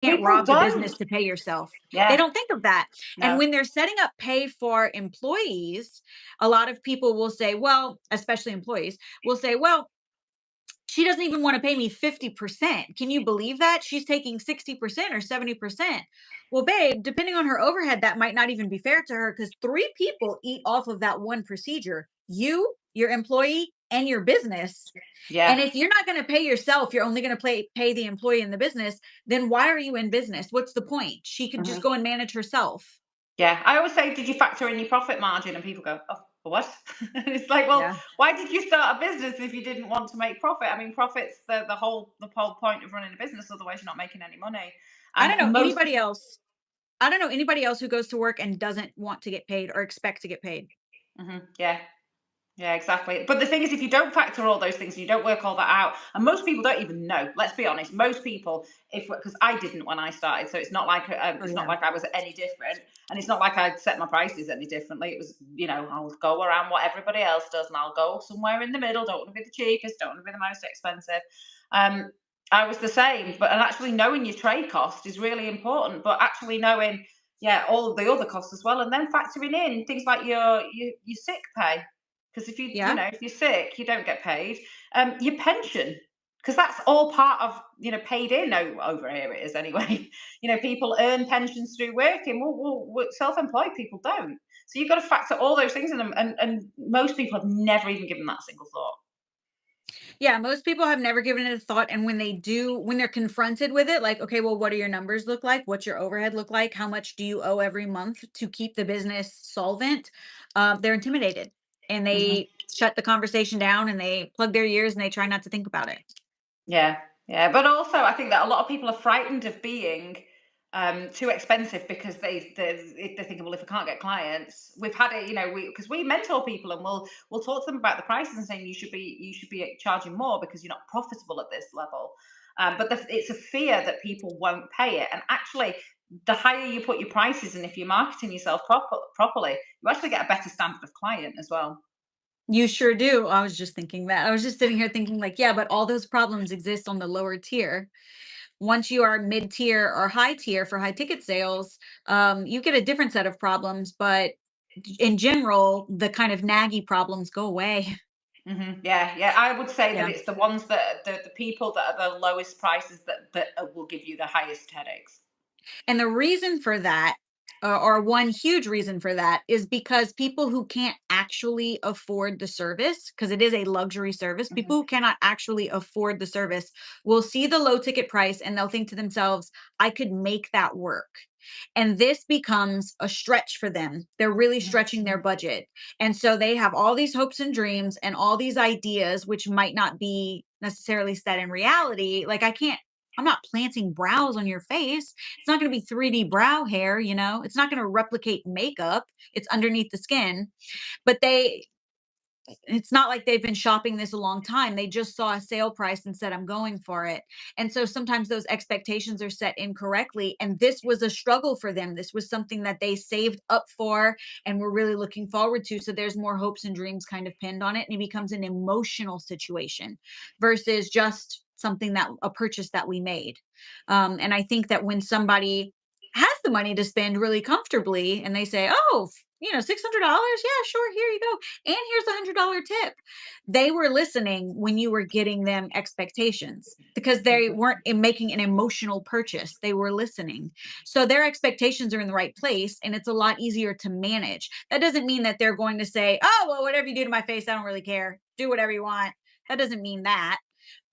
Can't People rob the don't. business to pay yourself. They Yeah. don't think of that. And No. when they're setting up pay for employees, a lot of people will say, well, especially employees, will say, well, she doesn't even want to pay me 50%. Can you believe that? She's taking 60% or 70%. Well, babe, depending on her overhead, that might not even be fair to her because three people eat off of that one procedure: you, your employee, and your business. And Yeah. if you're not going to pay yourself, you're only going to pay the employee in the business, then why are you in business? What's the point? She could just Mhm. go and manage herself. Yeah, I always say, "Did you factor in your profit margin?" And people go, "Oh, what?" It's like, well, Yeah. why did you start a business if you didn't want to make profit? I mean, profit's the whole point of running a business. Otherwise, you're not making any money. I don't know And most, anybody else. I don't know anybody else who goes to work and doesn't want to get paid or expect to get paid. mhm, yeah, yeah, exactly. But the thing is, if you don't factor all those things, you don't work all that out, and most people don't even know. Let's be honest. Most people, if because I didn't when I started, so Oh it's not yeah. like I was any different, and it's not like I'd set my prices any differently. It was, I'll go around what everybody else does, and I'll go somewhere in the middle. Don't want to be the cheapest. Don't want to be the most expensive. Um, I was the same, but and actually knowing your trade cost is really important. But actually knowing, yeah, all of the other costs as well, and then factoring in things like your sick pay, because if Yeah. if you're sick, you don't get paid. Your pension, because that's all part of paid in over here it is anyway. People earn pensions through working. Well, self-employed people don't. So you've got to factor all those things in them, and most people have never even given that a single thought. Yeah, most people have never given it a thought, and when they do, when they're confronted with it, like, okay, well, what do your numbers look like? What's your overhead look like? How much do you owe every month to keep the business solvent? They're intimidated, and Hmm. they shut the conversation down, and they plug their ears, and they try not to think about it. Yeah, yeah, but also I think that a lot of people are frightened of being too expensive because they're thinking, well, if I can't get clients, we've had it, we mentor people and we'll talk to them about the prices and saying you should be charging more because you're not profitable at this level. But it's a fear that people won't pay it, and actually, the higher you put your prices, and if you're marketing yourself properly, you actually get a better standard of client as well. You sure do. I was just thinking that. I was just sitting here thinking, like, yeah, but all those problems exist on the lower tier. Once you are mid tier or high tier for high ticket sales, you get a different set of problems. But in general, the kind of naggy problems go away. Yeah, yeah. I would say that Yeah. it's the ones that the people that are the lowest prices that will give you the highest headaches. And the reason for that, or one huge reason for that, is because people who can't actually afford the service, because it is a luxury service, people Hmm. who cannot actually afford the service will see the low ticket price and they'll think to themselves, I could make that work. And this becomes a stretch for them. They're really stretching their budget. And so they have all these hopes and dreams and all these ideas, which might not be necessarily set in reality. Like, I'm not planting brows on your face. It's not going to be 3D brow hair, It's not going to replicate makeup. It's underneath the skin. But it's not like they've been shopping this a long time. They just saw a sale price and said, I'm going for it. And so sometimes those expectations are set incorrectly. And this was a struggle for them. This was something that they saved up for and were really looking forward to. So there's more hopes and dreams kind of pinned on it. And it becomes an emotional situation versus just something that a purchase that we made. And I think that when somebody has the money to spend really comfortably and they say, oh, $600, yeah, sure, here you go, and here's $100 tip. They were listening when you were getting them expectations because they Mhm. weren't making an emotional purchase. They were listening. So their expectations are in the right place and it's a lot easier to manage. That doesn't mean that they're going to say, oh, well, whatever you do to my face, I don't really care. Do whatever you want. That doesn't mean that.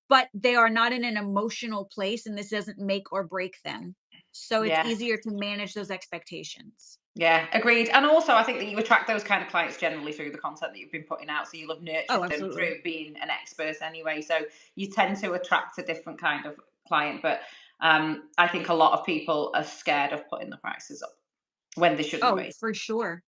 But they are not in an emotional place and this doesn't make or break them. So it's Yeah. easier to manage those expectations. Yeah, agreed. And also, I think that you attract those kind of clients generally through the content that you've been putting out. So you'll have Oh, nurtured them absolutely. through being an expert anyway. So you tend to attract a different kind of client. But I think a lot of people are scared of putting the prices up when they shouldn't Oh, be. for sure.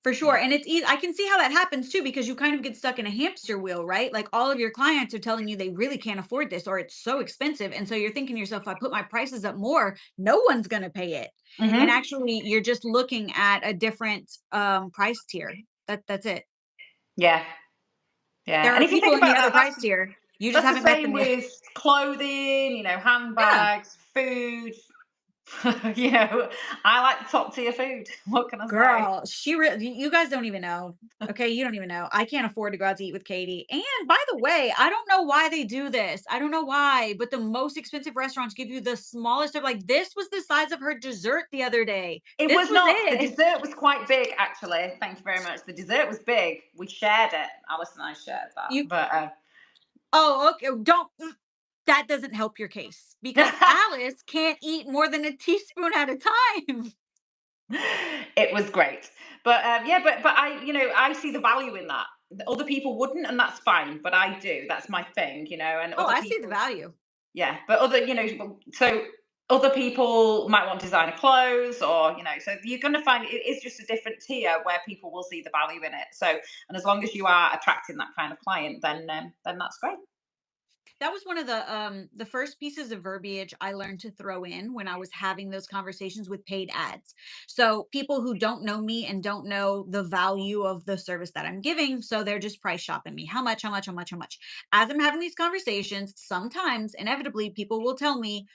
For sure. Yeah. And it's I can see how that happens too because you kind of get stuck in a hamster wheel, right? Like all of your clients are telling you they really can't afford this or it's so expensive. And so you're thinking to yourself, if I put my prices up more, no one's going to pay it. And Hmm. actually, you're just looking at a different price tier. That's it. Yeah. Yeah. There And are if you people think in the about other that, price tier. You just that's the haven't met same them yet. with clothing, Yeah. handbags, food. I like the top tier food. What can I say? Girl, you guys don't even know. Okay, you don't even know. I can't afford to go out to eat with Katie. And by the way, I don't know why they do this. I don't know why, but the most expensive restaurants give you the smallest of like this was the size of her dessert the other day. It This was was not. The it. dessert was quite big, actually. Thank you very much. The dessert was big. We shared it. Alice and I shared that. You But Oh, okay. Don't that doesn't help your case because Alice can't eat more than a teaspoon at a time. it was great. But yeah, but I see the value in that. Other people wouldn't, and that's fine. But I do. That's my thing. And Oh, other I see the people. value. Yeah, but so other people might want designer clothes, or so you're going to find it is just a different tier where people will see the value in it. So, and as long as you are attracting that kind of client, then that's great. That was one of the first pieces of verbiage I learned to throw in when I was having those conversations with paid ads. So people who don't know me and don't know the value of the service that I'm giving, so they're just price shopping me. How much, how much, how much, how much. As I'm having these conversations, sometimes inevitably people will tell me,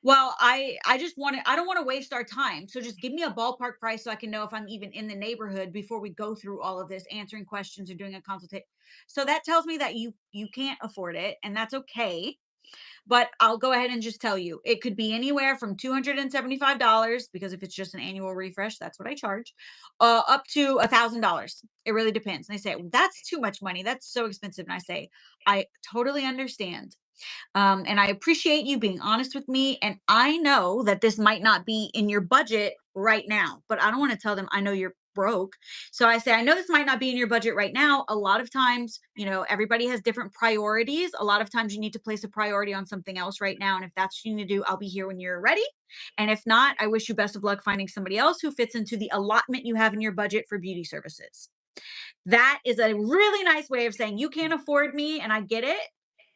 well, I just want to I don't want to waste our time. So just give me a ballpark price so I can know if I'm even in the neighborhood before we go through all of this answering questions or doing a consultation. So that tells me that you can't afford it and that's okay. But I'll go ahead and just tell you, it could be anywhere from $275 because if it's just an annual refresh, that's what I charge, up to $1,000. It really depends. And they say, well, that's too much money. That's so expensive. And I say, I totally understand. And I appreciate you being honest with me. And I know that this might not be in your budget right now, but I don't want to tell them I know you're broke. So I say, I know this might not be in your budget right now. A lot of times, everybody has different priorities. A lot of times you need to place a priority on something else right now. And if that's what you need to do, I'll be here when you're ready. And if not, I wish you best of luck finding somebody else who fits into the allotment you have in your budget for beauty services. That is a really nice way of saying you can't afford me and I get it.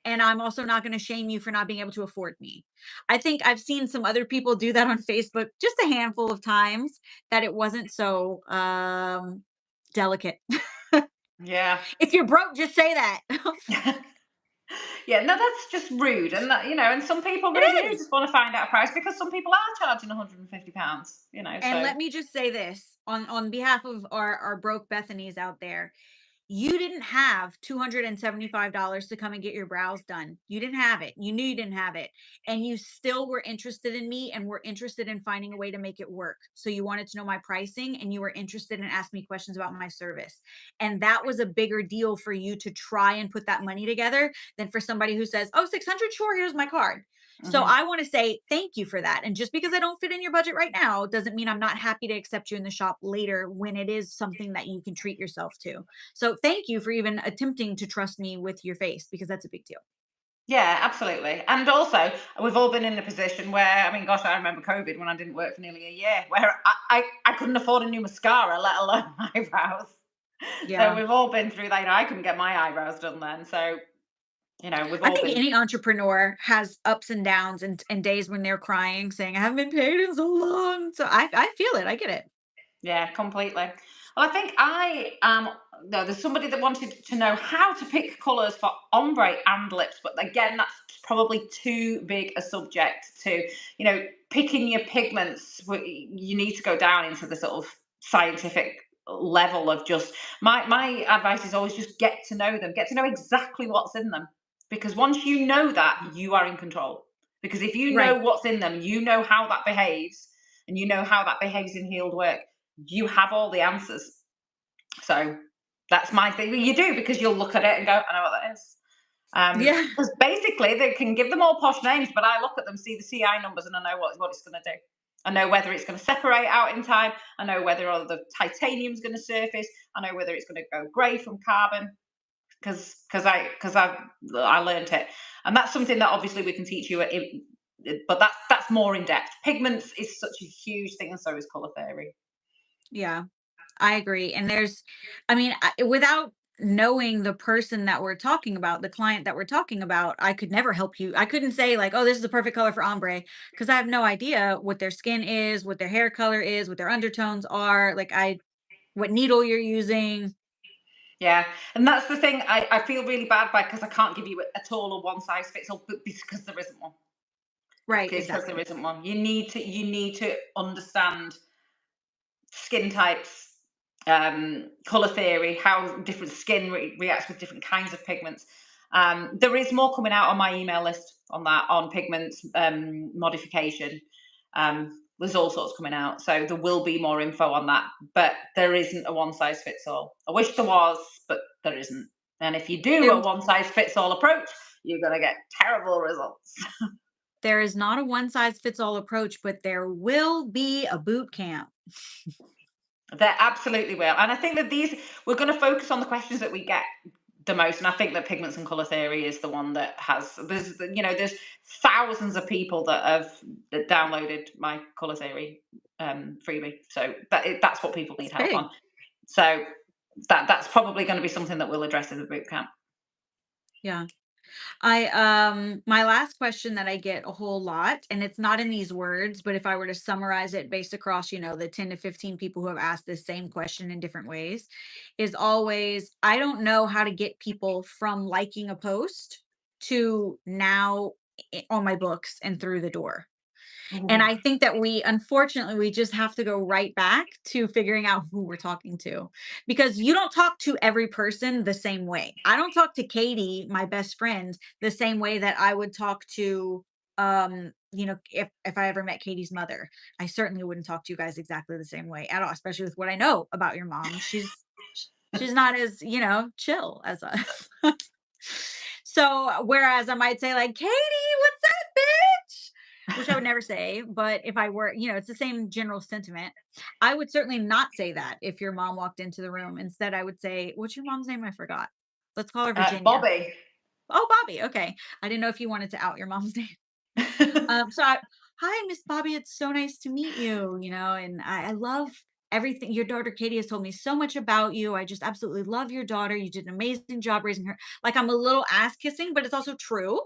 And I'm also not going to shame you for not being able to afford me. I think I've seen some other people do that on Facebook just a handful of times that it wasn't so delicate. Yeah. If you're broke, just say that. Yeah, no, that's just rude, and and some people It really do is. just want to find out a price because some people are charging £150. And So let me just say this on behalf of our broke Bethanies out there. You didn't have $275 to come and get your brows done. You didn't have it. You knew you didn't have it. And you still were interested in me and were interested in finding a way to make it work. So you wanted to know my pricing and you were interested in asking me questions about my service. And that was a bigger deal for you to try and put that money together than for somebody who says, oh, 600, sure, here's my card. So mhm. I want to say thank you for that. And just because I don't fit in your budget right now doesn't mean I'm not happy to accept you in the shop later when it is something that you can treat yourself to. So thank you for even attempting to trust me with your face because that's a big deal. Yeah, absolutely. And also, we've all been in a position where, I mean, gosh, I remember COVID when I didn't work for nearly a year, where I couldn't afford a new mascara, let alone eyebrows. So Yeah. we've all been through that. You know, I couldn't get my eyebrows done then. So, you know, we've I all think been. any entrepreneur has ups and downs and days when they're crying, saying, "I haven't been paid in so long." So I feel it. I get it. Yeah, completely. Well, I think I no, there's somebody that wanted to know how to pick colours for ombre and lips, but again, that's probably too big a subject to, you know, picking your pigments. You need to go down into the sort of scientific level of just my advice is always just get to know them, get to know exactly what's in them, because once you know that, you are in control. Because if you know Right. what's in them, you know how that behaves, and you know how that behaves in healed work, you have all the answers. So that's my thing. You do, because you'll look at it and go, I know what that is. Yeah. Because basically they can give them all posh names, but I look at them, see the CI numbers, and I know what it's going to do. I know whether it's going to separate out in time. I know whether all the titanium's going to surface. I know whether it's going to go grey from carbon, because I learned it, and that's something that obviously we can teach you. But that's more in depth. Pigments is such a huge thing, and so is color theory. Yeah. I agree. And I mean, without knowing the person that we're talking about, the client that we're talking about, I could never help you. I couldn't say, like, oh, this is the perfect color for ombre, because I have no idea what their skin is, what their hair color is, what their undertones are. What needle you're using. Yeah, and that's the thing I feel really bad by, because I can't give you at all a one size fits all, but because there isn't one. Right. Because there Exactly. isn't one. You need to understand skin types, color theory, how different skin reacts with different kinds of pigments. There is more coming out on my email list on that, on pigments modification. There's all sorts coming out, so there will be more info on that. But there isn't a one size fits all. I wish there was, but there isn't. And if you do There a one size fits all approach, you're gonna get terrible results. there is not a one size fits all approach, but there will be a boot camp. There absolutely will. And I think that we're going to focus on the questions that we get the most. And I think that pigments and color theory is the one that there's thousands of people that downloaded my color theory freebie. So that's what people need It's help big. on. So that's probably going to be something that we'll address in the boot camp. Yeah. My last question that I get a whole lot, and it's not in these words, but if I were to summarize it based across, the 10 to 15 people who have asked this same question in different ways, is always, I don't know how to get people from liking a post to now on my books and through the door. And I think that unfortunately, we just have to go right back to figuring out who we're talking to, because you don't talk to every person the same way. I don't talk to Katie, my best friend, the same way that I would talk to, if I ever met Katie's mother. I certainly wouldn't talk to you guys exactly the same way at all, especially with what I know about your mom. She's not as, chill as us. So, whereas I might say, like, "Katie, what's up, bitch?" Which I would never say, but if I were, it's the same general sentiment. I would certainly not say that if your mom walked into the room. Instead, I would say, "What's your mom's name? I forgot. Let's call her Virginia." Bobby. Oh, Bobby. Okay. I didn't know if you wanted to out your mom's name. Hi, Miss Bobby. It's so nice to meet you. And I love everything. Your daughter Katie has told me so much about you. I just absolutely love your daughter. You did an amazing job raising her. Like, I'm a little ass kissing, but it's also true.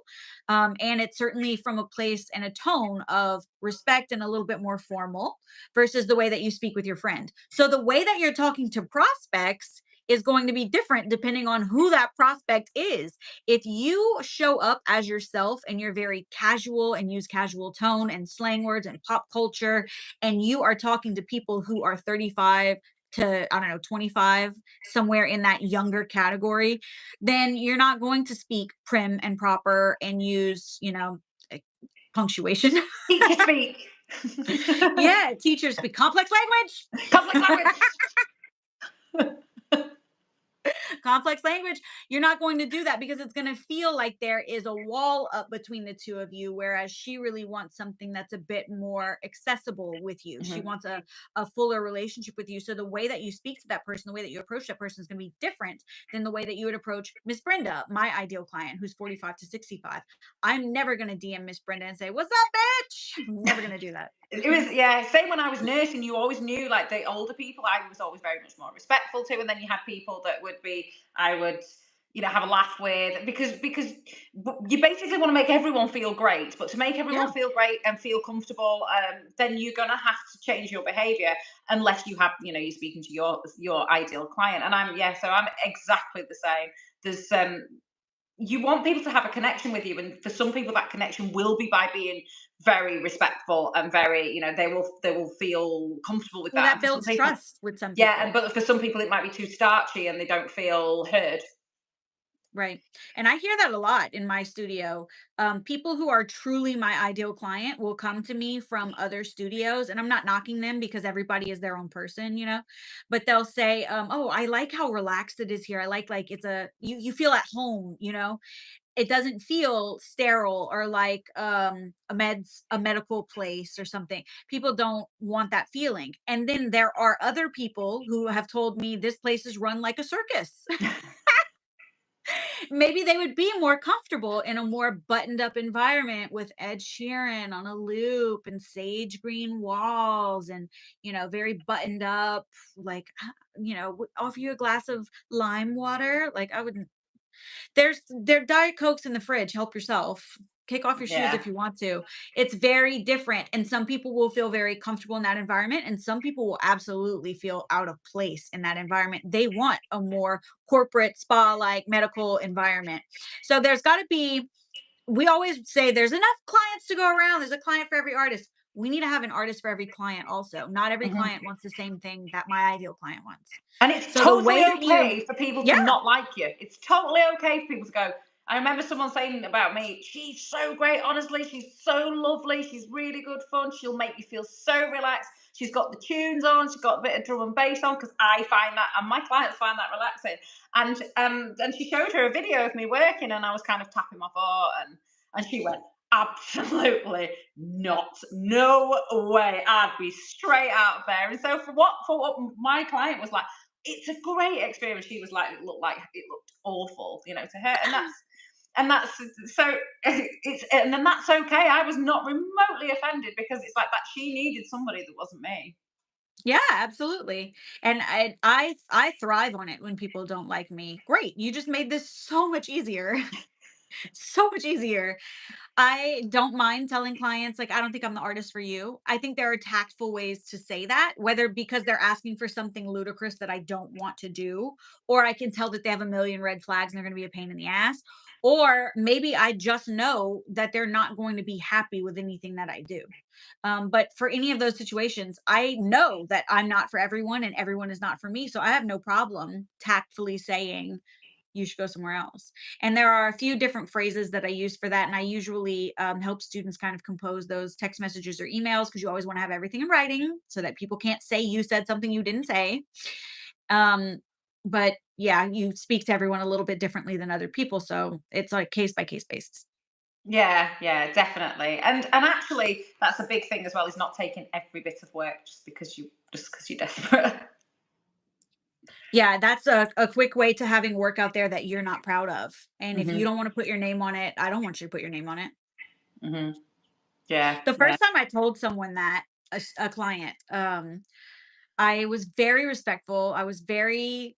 And it's certainly from a place and a tone of respect and a little bit more formal versus the way that you speak with your friend. So the way that you're talking to prospects is going to be different depending on who that prospect is. If you show up as yourself and you're very casual and use casual tone and slang words and pop culture, and you are talking to people who are 35 to, I don't know, 25, somewhere in that younger category, then you're not going to speak prim and proper and use, eh, punctuation. Teacher speak. Yeah, teachers speak complex language. Complex language. complex language, you're not going to do that because it's going to feel like there is a wall up between the two of you. Whereas she really wants something that's a bit more accessible with you. She Mhm. wants a fuller relationship with you. So the way that you speak to that person, the way that you approach that person is going to be different than the way that you would approach Miss Brenda, my ideal client who's 45 to 65. I'm never going to DM Miss Brenda and say, "What's up, bitch?" I'm never going to do that. It was, yeah, same when I was nursing. You always knew, like, the older people I was always very much more respectful to, and then you had people that would be, I would, have a laugh with, because you basically want to make everyone feel great, but to make everyone Yeah. feel great and feel comfortable, then you're gonna have to change your behavior, unless you have, you're speaking to your ideal client. And so I'm exactly the same. There's You want people to have a connection with you, and for some people that connection will be by being very respectful and very, they will feel comfortable with Well, that. that And for some builds people, trust with some yeah, and people. but for some people it might be too starchy and they don't feel heard. Right. And I hear that a lot in my studio. People who are truly my ideal client will come to me from other studios, and I'm not knocking them because everybody is their own person. But they'll say, "Oh, I like how relaxed it is here. I like it's you feel at home. It doesn't feel sterile or like a medical place or something." People don't want that feeling. And then there are other people who have told me this place is run like a circus. Maybe they would be more comfortable in a more buttoned up environment with Ed Sheeran on a loop and sage green walls and, very buttoned up, like, offer you a glass of lime water. Like, I wouldn't, there Diet Cokes in the fridge, help yourself. Kick off your shoes Yeah. if you want to. It's very different, and some people will feel very comfortable in that environment, and some people will absolutely feel out of place in that environment. They want a more corporate spa-like medical environment. So there's gotta be we always say there's enough clients to go around, there's a client for every artist. We need to have an artist for every client also. Not every Mhm. client wants the same thing that my ideal client wants. And it's So the totally way that you okay for people to Yeah. not like you. It's totally okay for people to go, I remember someone saying about me, she's so great, honestly. She's so lovely. She's really good fun. She'll make you feel so relaxed. She's got the tunes on. She's got a bit of drum and bass on, because I find that, and my clients find that relaxing. And she showed her a video of me working, and I was kind of tapping my foot, and she went, absolutely not. No way. I'd be straight out of there. And so for what my client was like, it's a great experience. She was like, it looked awful, to her. And that's so and then that's okay. I was not remotely offended, because it's like that she needed somebody that wasn't me. Yeah, absolutely. And I thrive on it when people don't like me. Great. You just made this so much easier. So much easier. I don't mind telling clients, like, I don't think I'm the artist for you. I think there are tactful ways to say that, whether because they're asking for something ludicrous that I don't want to do, or I can tell that they have a million red flags and they're going to be a pain in the ass, or maybe I just know that they're not going to be happy with anything that I do. But for any of those situations, I know that I'm not for everyone and everyone is not for me. So I have no problem tactfully saying, you should go somewhere else. And there are a few different phrases that I use for that. And I usually help students kind of compose those text messages or emails, because you always want to have everything in writing so that people can't say you said something you didn't say. Um, but yeah, you speak to everyone a little bit differently than other people. So it's like case by case basis. Yeah, yeah, definitely. And actually, that's a big thing as well, is not taking every bit of work just because you're desperate. Yeah, that's a quick way to having work out there that you're not proud of. And if you Hmm. don't want to put your name on it, I don't want you to put your name on it. Hmm. Yeah, The yeah. first time I told someone that, a client, I was very respectful. I was very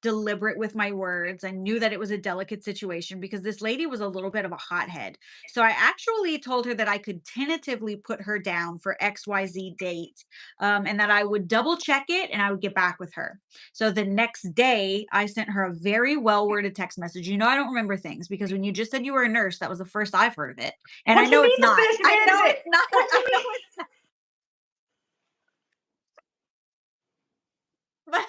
deliberate with my words. I knew that it was a delicate situation because this lady was a little bit of a hothead. So I actually told her that I could tentatively put her down for XYZ date, and that I would double check it and I would get back with her. So the next day, I sent her a very well worded text message. I don't remember things because when you just said you were a nurse, that was the first I've heard of it. And I What do you know mean it's the not. first you've I heard of know it? it's not. What do I you know mean? it's but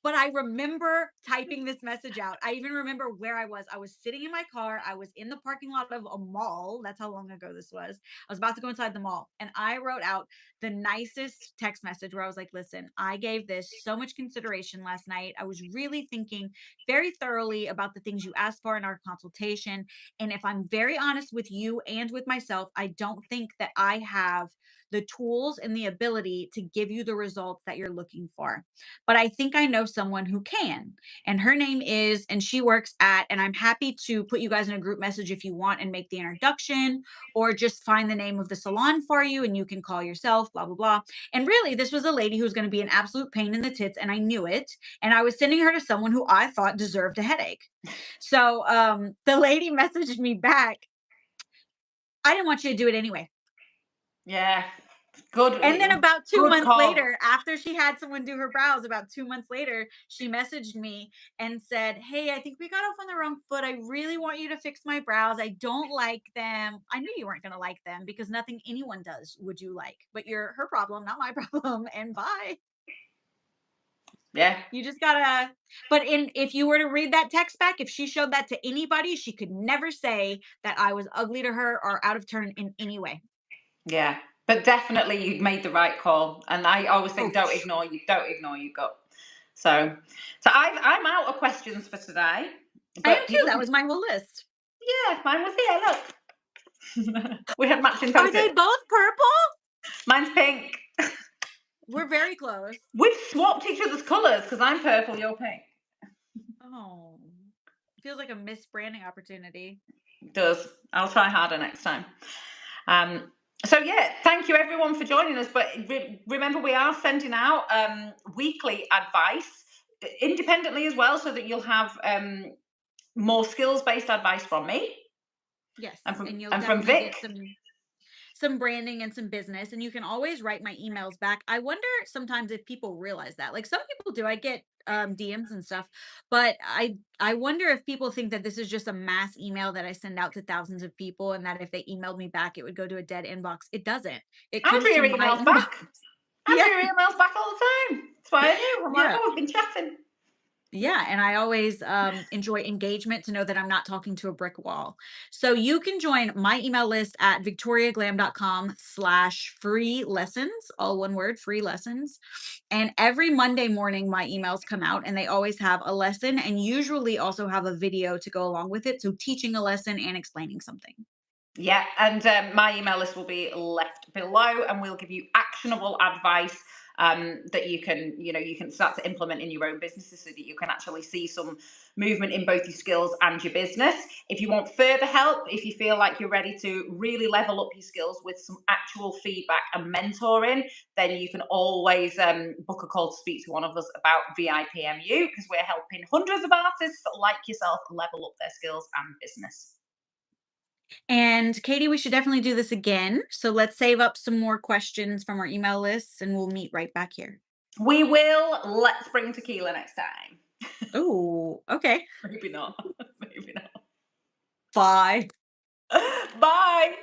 but I remember typing this message out. I even remember where I was. I was sitting in my car. I was in the parking lot of a mall. That's how long ago this was. I was about to go inside the mall, and I wrote out the nicest text message where I was like, listen, I gave this so much consideration last night. I was really thinking very thoroughly about the things you asked for in our consultation. And if I'm very honest with you and with myself, I don't think that I have the tools and the ability to give you the results that you're looking for. But I think I know someone who can. And her name is, and she works at, and I'm happy to put you guys in a group message if you want and make the introduction, or just find the name of the salon for you and you can call yourself, blah, blah, blah. And really, this was a lady who was going to be an absolute pain in the tits, and I knew it. And I was sending her to someone who I thought deserved a headache. So the lady messaged me back. I didn't want you to do it anyway. Yeah. Good. And then about 2 Good months call. later, after she had someone do her brows, about 2 months later, she messaged me and said, "Hey, I think we got off on the wrong foot. I really want you to fix my brows. I don't like them." I knew you weren't going to like them because nothing anyone does would you like. But you're her problem, not my problem. And bye. Yeah. You just gotta. But if you were to read that text back, if she showed that to anybody, she could never say that I was ugly to her or out of turn in any way. Yeah. But definitely you made the right call. And I always think Oh, don't ignore your gut. So I'm out of questions for today. I am But too. people That was my whole list. yeah, mine was here, look. We had matching Are they post-its. both purple? Mine's pink. We're very close. We've swapped each other's colours because I'm purple, you're pink. Oh, feels like a misbranding opportunity. It does. I'll try harder next time. So yeah, thank you everyone for joining us. But remember, we are sending out weekly advice independently as well, so that you'll have more skills-based advice from me Yes, and from and you'll and from definitely Vic. get some branding and some business, and you can always write my emails back. I wonder sometimes if people realize that. Like some people do. I get DMs and stuff, but I wonder if people think that this is just a mass email that I send out to thousands of people, and that if they emailed me back, it would go to a dead inbox. It doesn't. It I comes drew to your my emails inbox. back. I Yeah, drew your emails back all the time. That's why I knew. I'm like, yeah. oh, we've been chatting. Yeah, and I always enjoy engagement to know that I'm not talking to a brick wall. So you can join my email list at victoriaglam.com/free lessons, all one word, free lessons. And every Monday morning, my emails come out and they always have a lesson and usually also have a video to go along with it. So teaching a lesson and explaining something. Yeah, and my email list will be left below, and we'll give you actionable advice that you can start to implement in your own businesses, so that you can actually see some movement in both your skills and your business. If you want further help, if you feel like you're ready to really level up your skills with some actual feedback and mentoring, then you can always book a call to speak to one of us about VIPMU, because we're helping hundreds of artists like yourself level up their skills and business. And Katie, we should definitely do this again. So let's save up some more questions from our email lists and we'll meet right back here. We will. Let's bring tequila next time. Oh, okay. Maybe not. Maybe not. Bye. Bye.